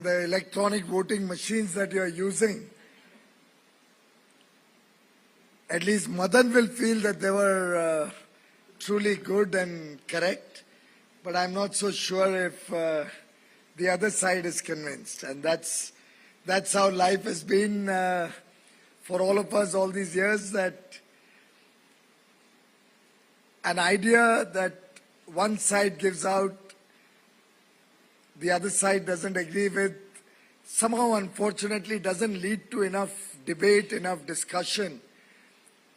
the electronic voting machines that you are using, at least Madan will feel that they were truly good and correct, but I'm not so sure if the other side is convinced. And that's how life has been for all of us all these years, that an idea that one side gives out, the other side doesn't agree with, somehow unfortunately doesn't lead to enough debate, enough discussion.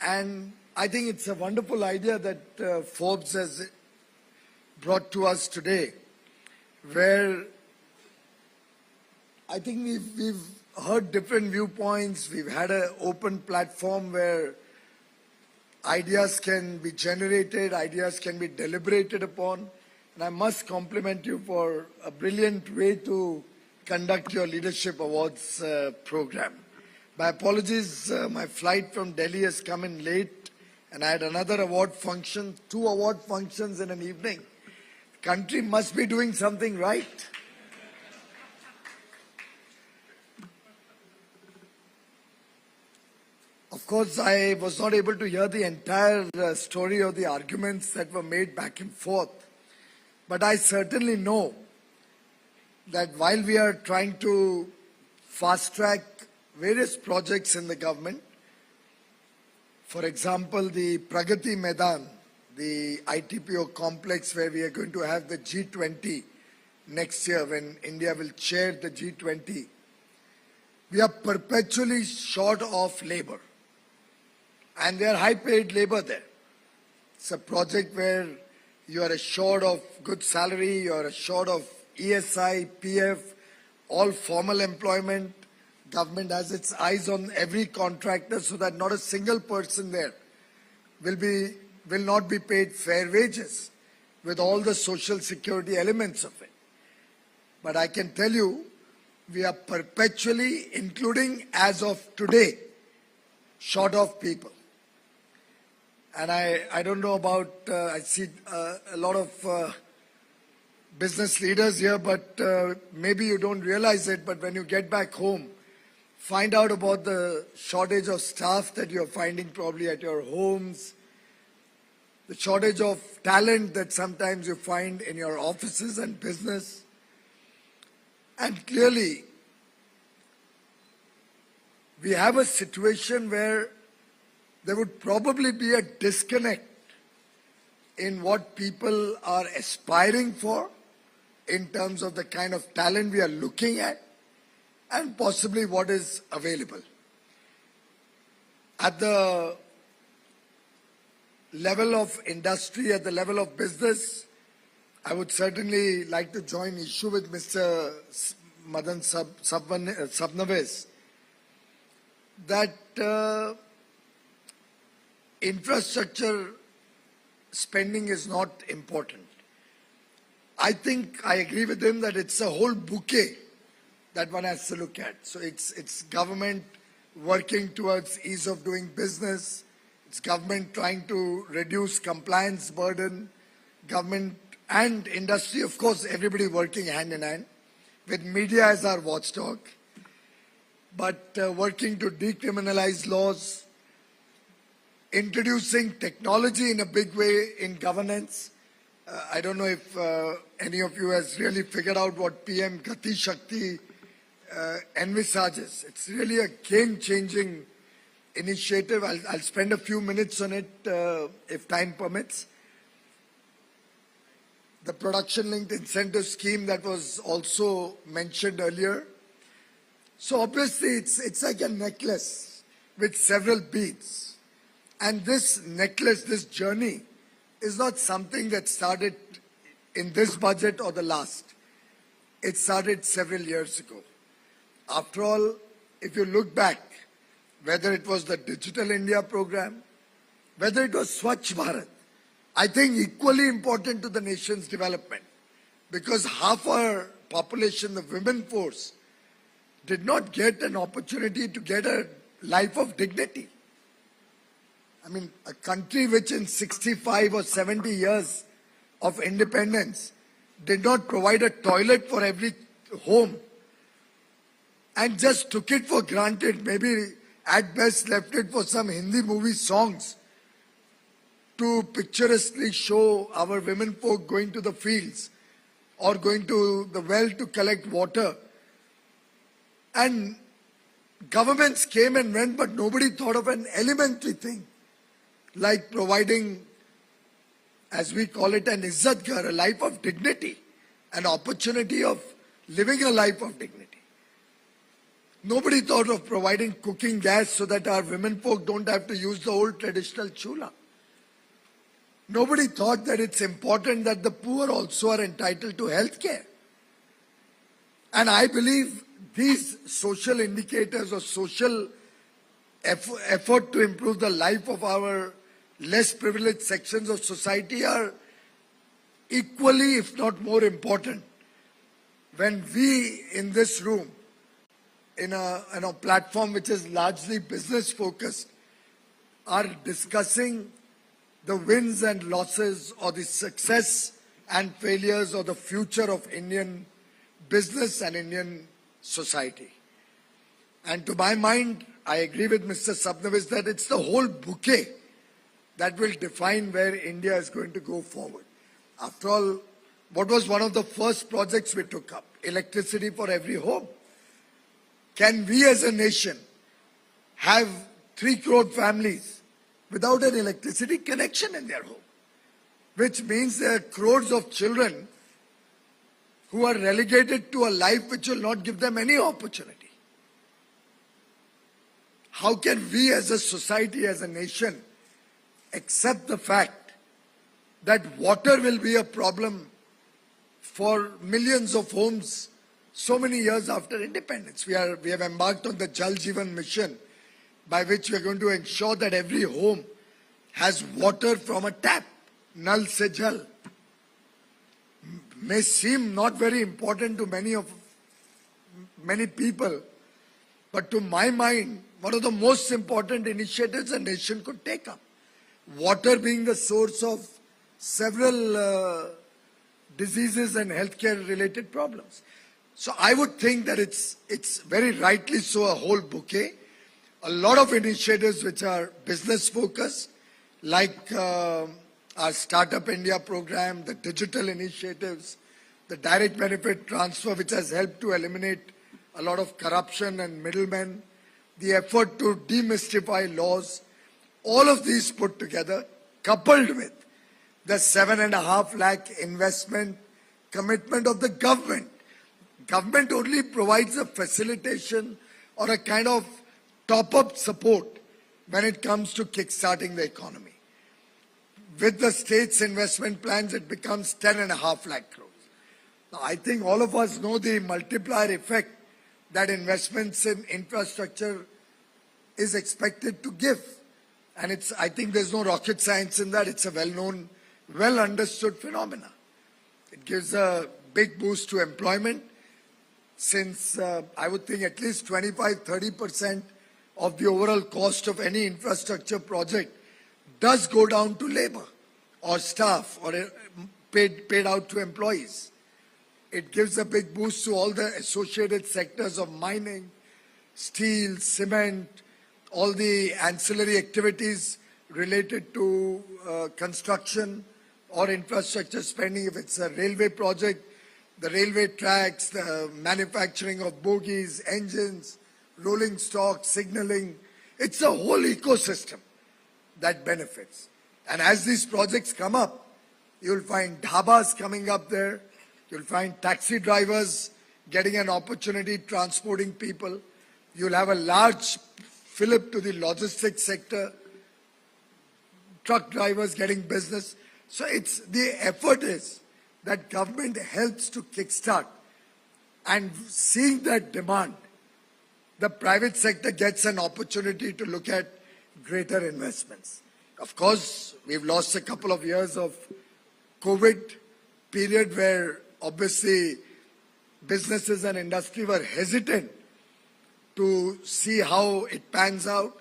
And I think it's a wonderful idea that Forbes has brought to us today, where I think we've heard different viewpoints. We've had an open platform where ideas can be generated, ideas can be deliberated upon. And I must compliment you for a brilliant way to conduct your Leadership Awards program. My apologies, my flight from Delhi has come in late and I had another award function, 2 award functions in an evening. The country must be doing something right. Of course, I was not able to hear the entire story of the arguments that were made back and forth. But I certainly know that while we are trying to fast-track various projects in the government, for example, the Pragati Maidan, the ITPO complex where we are going to have the G20 next year when India will chair the G20, we are perpetually short of labor. And they are high-paid labor there. It's a project where you are assured of good salary, you are assured of ESI, PF, all formal employment. Government has its eyes on every contractor so that not a single person there will not be paid fair wages with all the social security elements of it. But I can tell you, we are perpetually, including as of today, short of people. And I don't know about, I see a lot of business leaders here, but maybe you don't realize it, but when you get back home, find out about the shortage of staff that you're finding probably at your homes, the shortage of talent that sometimes you find in your offices and business. And clearly, we have a situation where there would probably be a disconnect in what people are aspiring for in terms of the kind of talent we are looking at and possibly what is available. At the level of industry, at the level of business, I would certainly like to join issue with Mr. Madan Sabnavis that infrastructure spending is not important. I think I agree with him that it's a whole bouquet that one has to look at. So it's government working towards ease of doing business. It's government trying to reduce compliance burden. Government and industry, of course, everybody working hand in hand with media as our watchdog. But working to decriminalize laws, introducing technology in a big way in governance. I don't know if any of you has really figured out what PM Gati Shakti envisages. It's really a game-changing initiative. I'll spend a few minutes on it if time permits. The production-linked incentive scheme that was also mentioned earlier. So obviously it's like a necklace with several beads. And this necklace, this journey, is not something that started in this budget or the last. It started several years ago. After all, if you look back, whether it was the Digital India program, whether it was Swachh Bharat, I think equally important to the nation's development, because half our population, the women force, did not get an opportunity to get a life of dignity. I mean, a country which in 65 or 70 years of independence did not provide a toilet for every home and just took it for granted, maybe at best left it for some Hindi movie songs to picturesquely show our women folk going to the fields or going to the well to collect water. And governments came and went, but nobody thought of an elementary thing like providing, as we call it, an izzat ghar, a life of dignity, an opportunity of living a life of dignity. Nobody thought of providing cooking gas so that our women folk don't have to use the old traditional chula. Nobody thought that it's important that the poor also are entitled to health care. And I believe these social indicators or social effort to improve the life of our less privileged sections of society are equally, if not more important, when we in this room, in a platform which is largely business focused, are discussing the wins and losses or the success and failures or the future of Indian business and Indian society. And to my mind, I agree with Mr. Sabnavis that it's the whole bouquet that will define where India is going to go forward. After all, what was one of the first projects we took up? Electricity for every home. Can we as a nation have 3 crore families without an electricity connection in their home? Which means there are crores of children who are relegated to a life which will not give them any opportunity. How can we as a society, as a nation, accept the fact that water will be a problem for millions of homes so many years after independence? We have embarked on the Jal Jeevan mission, by which we are going to ensure that every home has water from a tap, nal se jal. May seem not very important to many people, but to my mind, one of the most important initiatives a nation could take up. Water being the source of several diseases and healthcare related problems. So I would think that it's very rightly so a whole bouquet. A lot of initiatives which are business focused, like our Startup India program, the digital initiatives, the direct benefit transfer, which has helped to eliminate a lot of corruption and middlemen, the effort to demystify laws, all of these put together, coupled with the 7.5 lakh investment commitment of the government. Government only provides a facilitation or a kind of top-up support when it comes to kickstarting the economy. With the state's investment plans, it becomes 10.5 lakh crores. Now, I think all of us know the multiplier effect that investments in infrastructure is expected to give. And I think there's no rocket science in that. It's a well-known, well-understood phenomena. It gives a big boost to employment, since I would think at least 25-30% of the overall cost of any infrastructure project does go down to labor or staff or paid out to employees. It gives a big boost to all the associated sectors of mining, steel, cement, all the ancillary activities related to construction or infrastructure spending. If it's a railway project, the railway tracks, the manufacturing of bogies, engines, rolling stock, signaling. It's a whole ecosystem that benefits. And as these projects come up, you'll find dhabas coming up there. You'll find taxi drivers getting an opportunity transporting people. You'll have a large fillip to the logistics sector, truck drivers getting business. So the effort is that government helps to kickstart, and seeing that demand, the private sector gets an opportunity to look at greater investments. Of course, we've lost a couple of years of COVID period where obviously businesses and industry were hesitant to see how it pans out,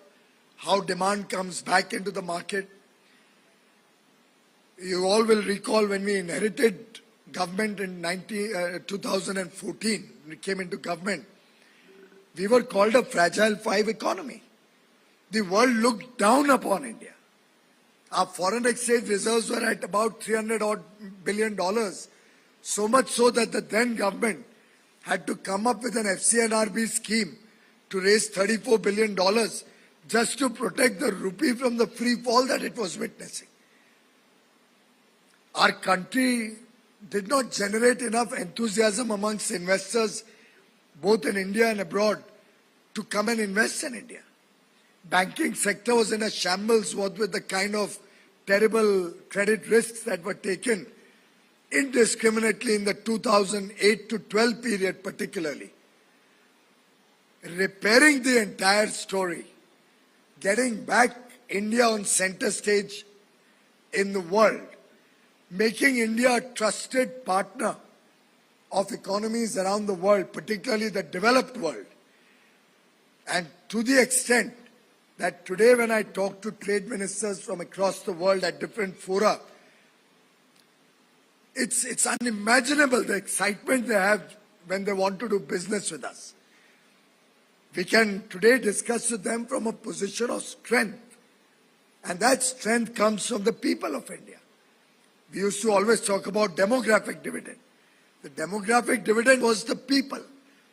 how demand comes back into the market. You all will recall when we inherited government in 2014, we came into government, we were called a fragile five economy. The world looked down upon India. Our foreign exchange reserves were at about $300 billion, so much so that the then government had to come up with an FCNRB scheme to raise $34 billion just to protect the rupee from the free fall that it was witnessing. Our country did not generate enough enthusiasm amongst investors, both in India and abroad, to come and invest in India. Banking sector was in a shambles, what with the kind of terrible credit risks that were taken indiscriminately in the 2008 to 12 period particularly. Repairing the entire story, getting back India on center stage in the world, making India a trusted partner of economies around the world, particularly the developed world. And to the extent that today when I talk to trade ministers from across the world at different fora, it's unimaginable the excitement they have when they want to do business with us. We can today discuss with them from a position of strength. And that strength comes from the people of India. We used to always talk about demographic dividend. The demographic dividend was the people,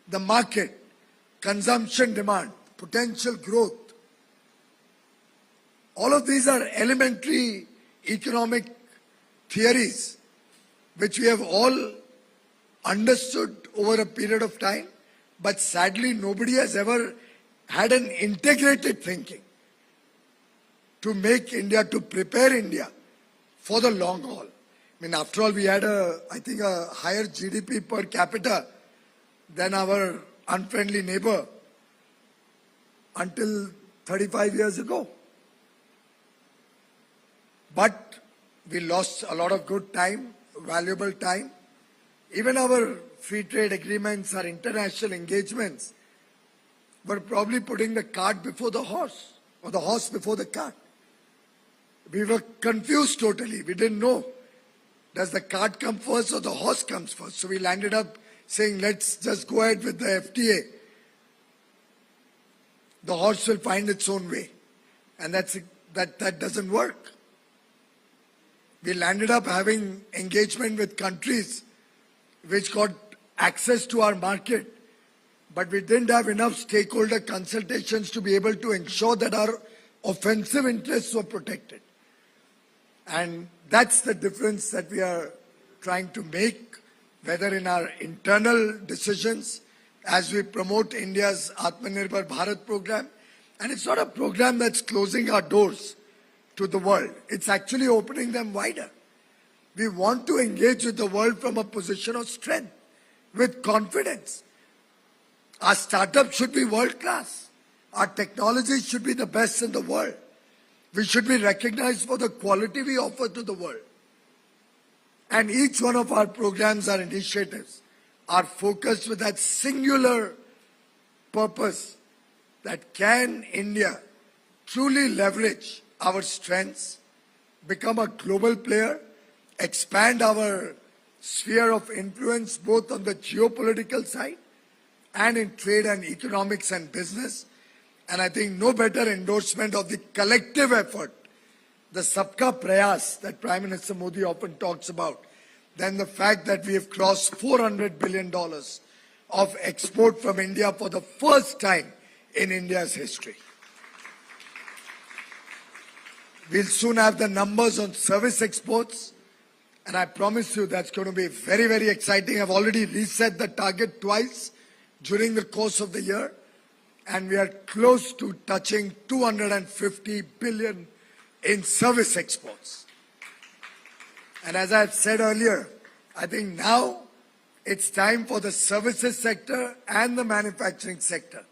the market, consumption demand, potential growth. All of these are elementary economic theories which we have all understood over a period of time, but sadly nobody has ever had an integrated thinking to make India, to prepare India for the long haul. I mean, after all, we had I think a higher GDP per capita than our unfriendly neighbor until 35 years ago. But we lost a lot of good time, valuable time. Even our free trade agreements, our international engagements were probably putting the cart before the horse, or the horse before the cart. We were confused totally. We didn't know. Does the cart come first or the horse comes first? So we landed up saying, let's just go ahead with the FTA. The horse will find its own way. And that doesn't work. We landed up having engagement with countries which got access to our market, but we didn't have enough stakeholder consultations to be able to ensure that our offensive interests were protected. And that's the difference that we are trying to make, whether in our internal decisions as we promote India's Atmanirbhar Bharat program. And it's not a program that's closing our doors to the world. It's actually opening them wider. We want to engage with the world from a position of strength, with confidence. Our startups should be world class. Our technology should be the best in the world. We should be recognized for the quality we offer to the world. And each one of our programs, our initiatives, are focused with that singular purpose that can India truly leverage our strengths, become a global player, expand our sphere of influence both on the geopolitical side and in trade and economics and business. And I think no better endorsement of the collective effort, the Sabka Prayas that Prime Minister Modi often talks about, than the fact that we have crossed $400 billion of export from India for the first time in India's history. We'll soon have the numbers on service exports, and I promise you that's going to be very, very exciting. I've already reset the target twice during the course of the year, and we are close to touching 250 billion in service exports. And as I've said earlier, I think now it's time for the services sector and the manufacturing sector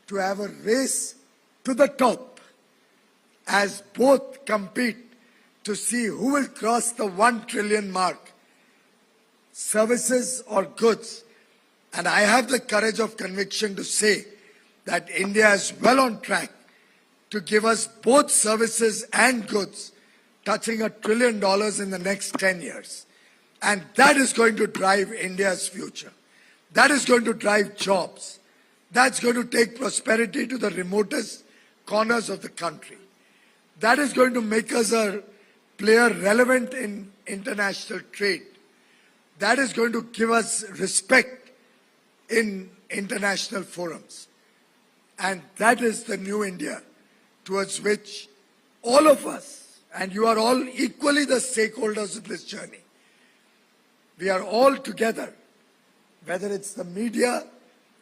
to have a race to the top as both compete to see who will cross the 1 trillion mark, services or goods. And I have the courage of conviction to say that India is well on track to give us both services and goods touching $1 trillion in the next 10 years. And that is going to drive India's future. That is going to drive jobs. That's going to take prosperity to the remotest corners of the country. That is going to make us a player relevant in international trade. That is going to give us respect in international forums. And that is the new India towards which all of us, and you are all equally the stakeholders of this journey. We are all together, whether it's the media,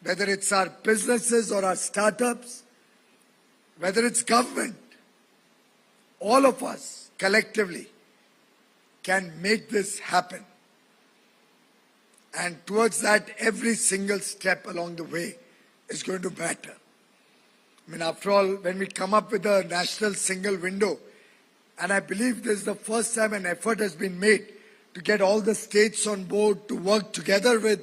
whether it's our businesses or our startups, whether it's government, all of us collectively can make this happen. And towards that, every single step along the way is going to matter. I mean, after all, when we come up with a national single window, and I believe this is the first time an effort has been made to get all the states on board, to work together with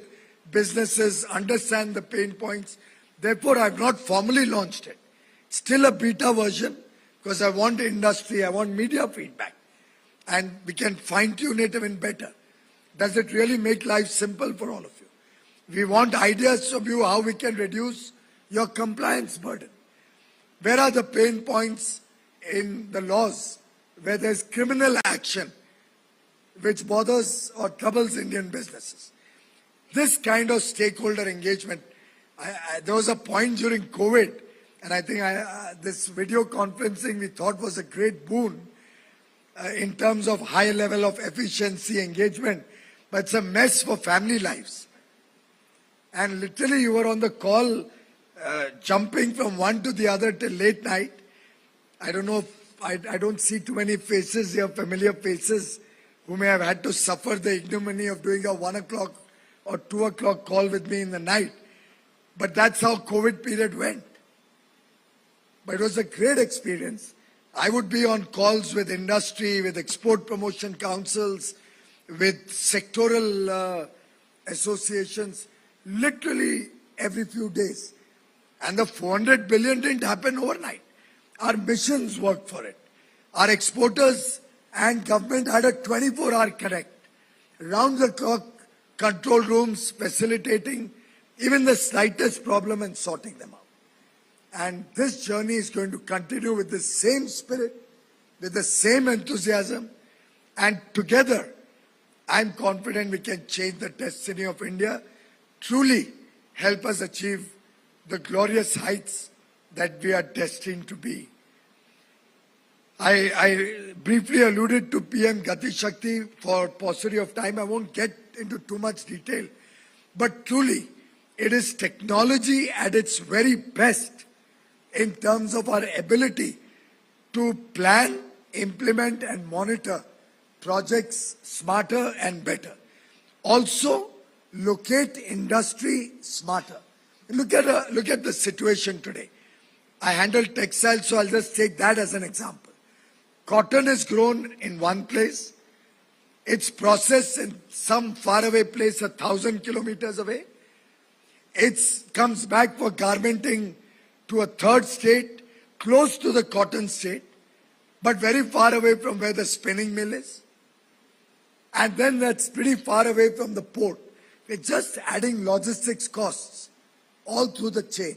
businesses, understand the pain points. Therefore, I have not formally launched it. It's still a beta version because I want industry, I want media feedback. And we can fine-tune it even better. Does it really make life simple for all of you? We want ideas from you how we can reduce your compliance burden. Where are the pain points in the laws where there's criminal action which bothers or troubles Indian businesses? This kind of stakeholder engagement, there was a point during COVID, and I think this video conferencing we thought was a great boon in terms of high level of efficiency, engagement, but it's a mess for family lives. And literally you were on the call jumping from one to the other till late night. I don't know, I don't see too many faces here, familiar faces, who may have had to suffer the ignominy of doing a 1 o'clock or 2 o'clock call with me in the night. But that's how COVID period went. But it was a great experience. I would be on calls with industry, with export promotion councils, with sectoral associations, literally every few days. And the 400 billion didn't happen overnight. Our missions worked for it. Our exporters and government had a 24-hour connect, round-the-clock control rooms facilitating even the slightest problem and sorting them out. And this journey is going to continue with the same spirit, with the same enthusiasm, and together I'm confident we can change the destiny of India, truly help us achieve the glorious heights that we are destined to be. I briefly alluded to PM Gati Shakti for paucity of time. I won't get into too much detail, but truly it is technology at its very best in terms of our ability to plan, implement and monitor projects smarter and better. Also, locate industry smarter. Look at the situation today. I handle textiles, so I'll just take that as an example. Cotton is grown in one place. It's processed in some faraway place 1,000 kilometers away. It comes back for garmenting to a third state, close to the cotton state, but very far away from where the spinning mill is. And then that's pretty far away from the port. We're just adding logistics costs all through the chain.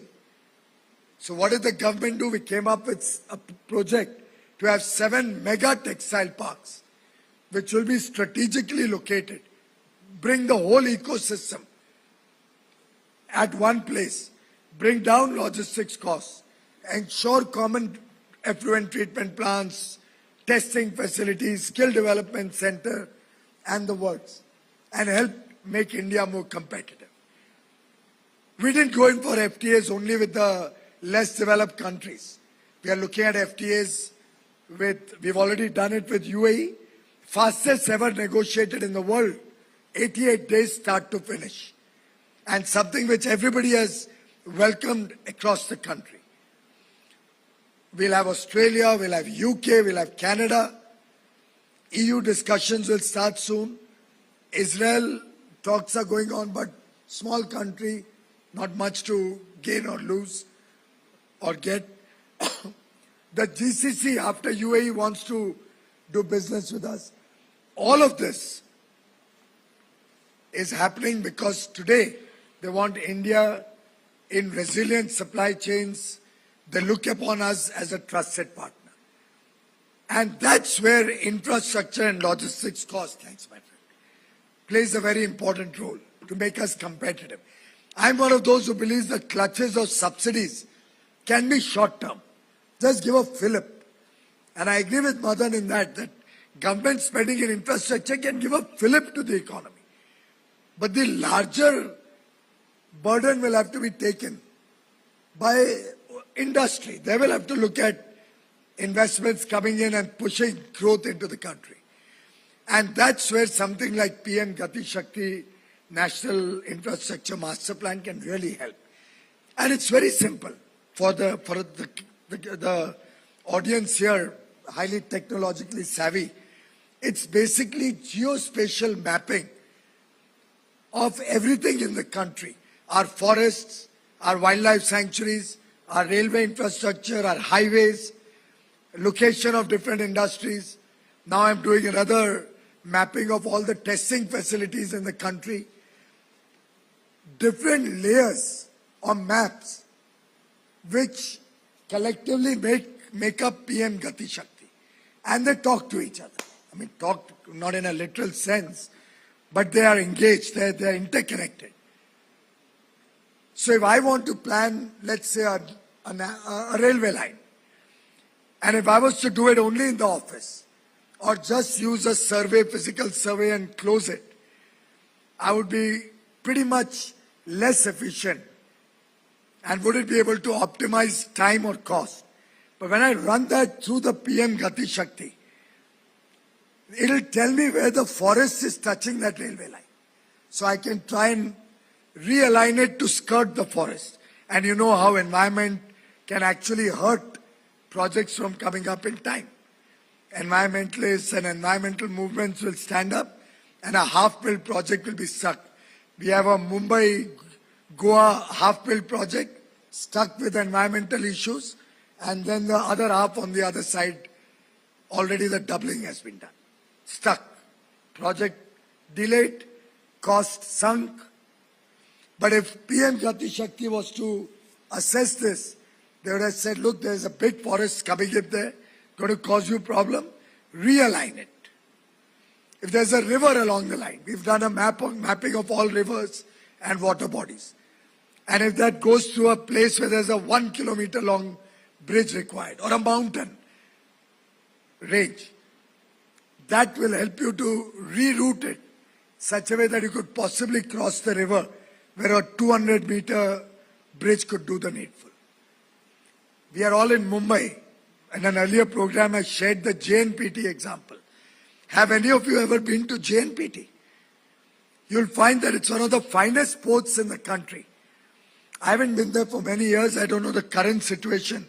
So what did the government do? We came up with a project to have 7 mega textile parks, which will be strategically located, bring the whole ecosystem at one place, bring down logistics costs, ensure common effluent treatment plants, testing facilities, skill development center, and the works, and help make India more competitive. We didn't go in for FTAs only with the less developed countries. We are looking at FTAs we've already done it with UAE, fastest ever negotiated in the world, 88 days start to finish, and something which everybody has welcomed across the country. We'll have Australia, we'll have UK, we'll have Canada. EU discussions will start soon. Israel talks are going on, but small country, not much to gain or lose or get. The GCC after UAE wants to do business with us. All of this is happening because today they want India in resilient supply chains, they look upon us as a trusted partner. And that's where infrastructure and logistics cost, thanks my friend, plays a very important role to make us competitive. I'm one of those who believes the clutches of subsidies can be short-term. Just give a fillip. And I agree with Madan in that government spending in infrastructure can give a fillip to the economy. But the larger burden will have to be taken by industry. They will have to look at investments coming in and pushing growth into the country. And that's where something like PM Gati Shakti National Infrastructure Master Plan can really help. And it's very simple for the audience here, highly technologically savvy. It's basically geospatial mapping of everything in the country. Our forests, our wildlife sanctuaries, our railway infrastructure, our highways, location of different industries. Now I'm doing another mapping of all the testing facilities in the country. Different layers of maps which collectively make up PM Gati Shakti. And they talk to each other. I mean, talk not in a literal sense, but they are engaged, they are interconnected. So if I want to plan, let's say, a railway line, and if I was to do it only in the office, or just use a survey, physical survey and close it, I would be pretty much less efficient and wouldn't be able to optimize time or cost. But when I run that through the PM Gati Shakti, it'll tell me where the forest is touching that railway line. So I can try and realign it to skirt the forest. And you know how environment can actually hurt projects from coming up in time. Environmentalists and environmental movements will stand up and a half-built project will be stuck. We have a Mumbai-Goa half-built project stuck with environmental issues, and then the other half on the other side, already the doubling has been done. Stuck. Project delayed, cost sunk. But if PM Gati Shakti was to assess this, they would have said, look, there's a big forest coming up there, going to cause you a problem, realign it. If there's a river along the line, we've done a mapping of all rivers and water bodies. And if that goes to a place where there's a 1 kilometer long bridge required, or a mountain range, that will help you to reroute it such a way that you could possibly cross the river where a 200-meter bridge could do the needful. We are all in Mumbai. In an earlier program, I shared the JNPT example. Have any of you ever been to JNPT? You'll find that it's one of the finest ports in the country. I haven't been there for many years. I don't know the current situation.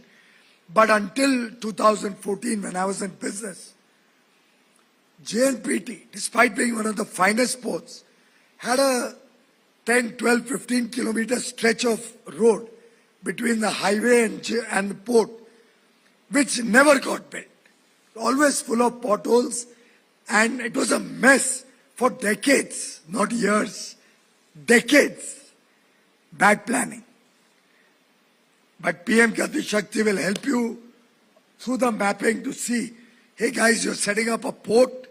But until 2014, when I was in business, JNPT, despite being one of the finest ports, had a 10, 12, 15 kilometer stretch of road between the highway and the port, which never got built. Always full of potholes, and it was a mess for decades, not years, decades. Bad planning. But PM Gati Shakti will help you through the mapping to see, hey guys, you're setting up a port,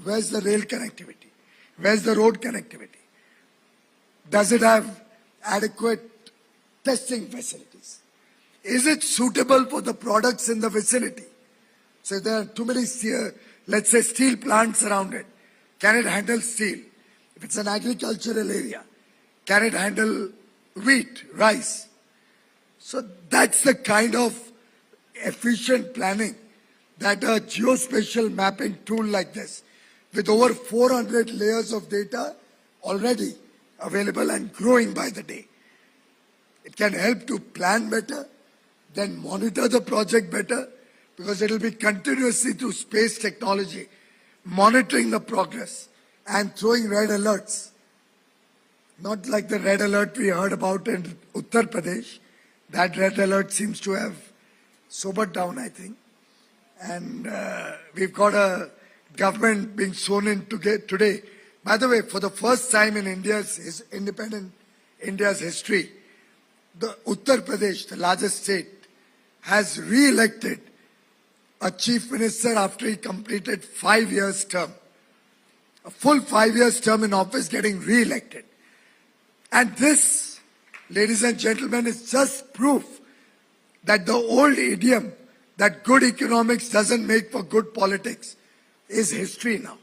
where's the rail connectivity? Where's the road connectivity? Does it have adequate testing facilities? Is it suitable for the products in the vicinity? So if there are too many, let's say, steel plants around it, can it handle steel? If it's an agricultural area, can it handle wheat, rice? So that's the kind of efficient planning that a geospatial mapping tool like this, with over 400 layers of data already available and growing by the day. It can help to plan better, then monitor the project better, because it will be continuously through space technology, monitoring the progress and throwing red alerts. Not like the red alert we heard about in Uttar Pradesh. That red alert seems to have sobered down, I think. And we've got a government being sworn in today. By the way, for the first time in India's history, the Uttar Pradesh, the largest state, has re-elected a chief minister after he completed 5 years term. A full 5 years term in office, getting re-elected. And this, ladies and gentlemen, is just proof that the old idiom that good economics doesn't make for good politics is history now.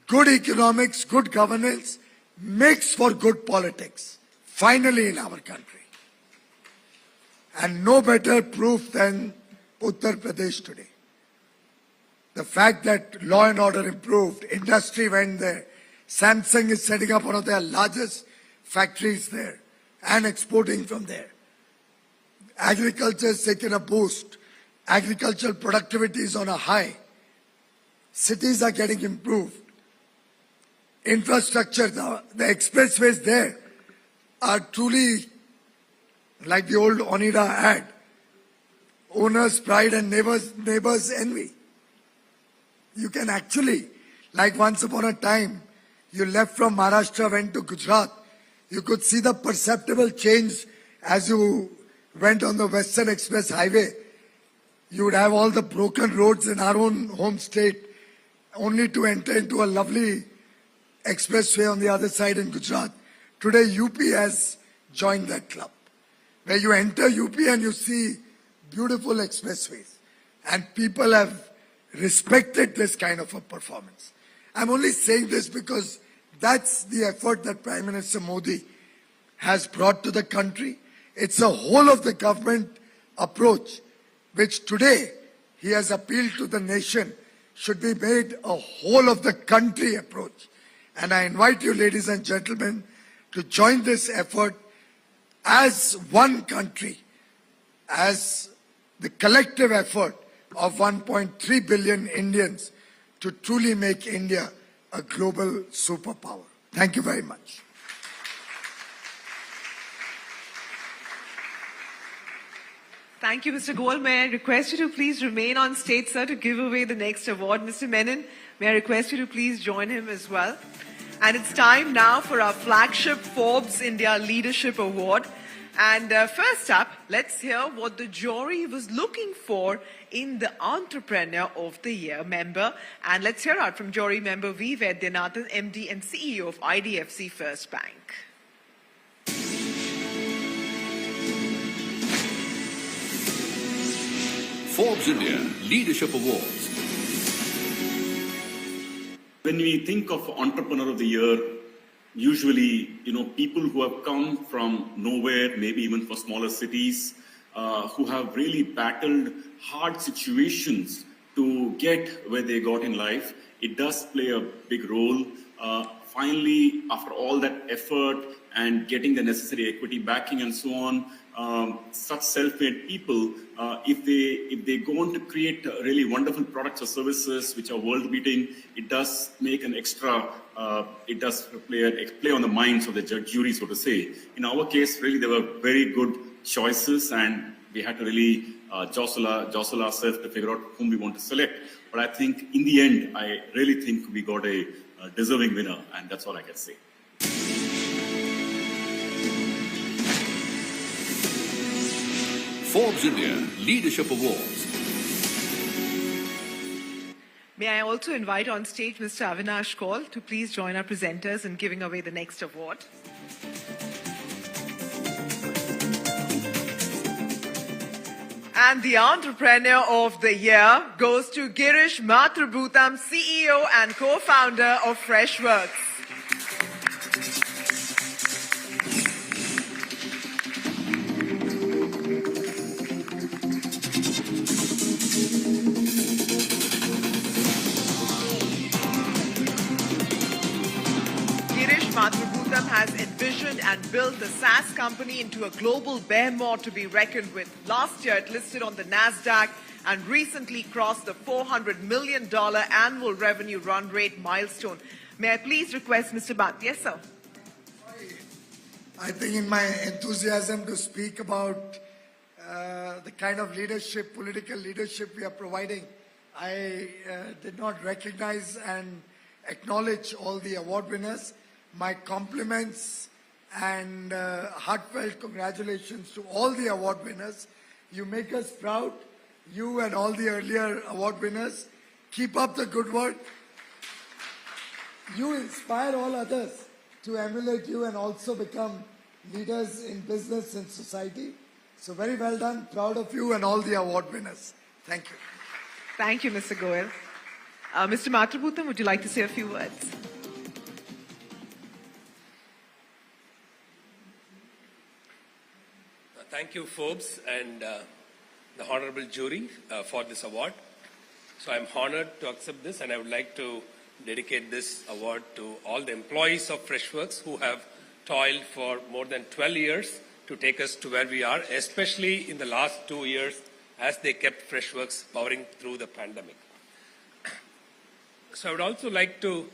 Good economics, good governance makes for good politics, finally in our country. And no better proof than Uttar Pradesh today. The fact that law and order improved, industry went there. Samsung is setting up one of their largest factories there and exporting from there. Agriculture has taken a boost. Agricultural productivity is on a high. Cities are getting improved. Infrastructure, the expressways there are truly like the old Onida ad. Owner's pride and neighbor's envy. You can actually, like once upon a time, you left from Maharashtra, went to Gujarat, you could see the perceptible change as you went on the Western Express Highway. You would have all the broken roads in our own home state, only to enter into a lovely expressway on the other side in Gujarat. Today, UP has joined that club, where you enter UP and you see beautiful expressways. And people have respected this kind of a performance. I'm only saying this because that's the effort that Prime Minister Modi has brought to the country. It's a whole of the government approach, which today he has appealed to the nation should be made a whole of the country approach. And I invite you, ladies and gentlemen, to join this effort as one country, as the collective effort of 1.3 billion Indians to truly make India a global superpower. Thank you very much. Thank you, Mr. Goyal. May I request you to please remain on stage, sir, to give away the next award. Mr. Menon, may I request you to please join him as well. And it's time now for our flagship Forbes India Leadership Award. And first up, let's hear what the jury was looking for in the Entrepreneur of the Year member. And let's hear out from jury member V. Vaidyanathan, MD and CEO of IDFC First Bank. Forbes India Leadership Awards. When we think of Entrepreneur of the Year, usually, people who have come from nowhere, maybe even for smaller cities, who have really battled hard situations to get where they got in life, it does play a big role. Finally, after all that effort and getting the necessary equity backing and so on, such self-made people, if they go on to create really wonderful products or services which are world-beating, it does make an extra, it does play on the minds of the jury, so to say. In our case, really, there were very good choices, and we had to really jostle ourselves to figure out whom we want to select. But I think in the end, I really think we got a deserving winner, and that's all I can say. Forbes India Leadership Awards. May I also invite on stage Mr. Avinash Kaul to please join our presenters in giving away the next award. And the Entrepreneur of the Year goes to Girish Mathrubootham, CEO and co-founder of Freshworks. Mathrubootham has envisioned and built the SaaS company into a global behemoth to be reckoned with. Last year, it listed on the NASDAQ and recently crossed the $400 million annual revenue run rate milestone. May I please request Mr. Bhatt? Yes, sir. I think in my enthusiasm to speak about the kind of leadership, political leadership we are providing, I did not recognize and acknowledge all the award winners. My compliments and heartfelt congratulations to all the award winners. You make us proud, you and all the earlier award winners. Keep up the good work. You inspire all others to emulate you and also become leaders in business and society. So very well done, proud of you and all the award winners. Thank you. Thank you, Mr. Goyal. Mr. Matrabhutam, would you like to say a few words? Thank you, Forbes, and the honorable jury for this award. So I'm honored to accept this, and I would like to dedicate this award to all the employees of Freshworks who have toiled for more than 12 years to take us to where we are, especially in the last 2 years as they kept Freshworks powering through the pandemic. So I would also like to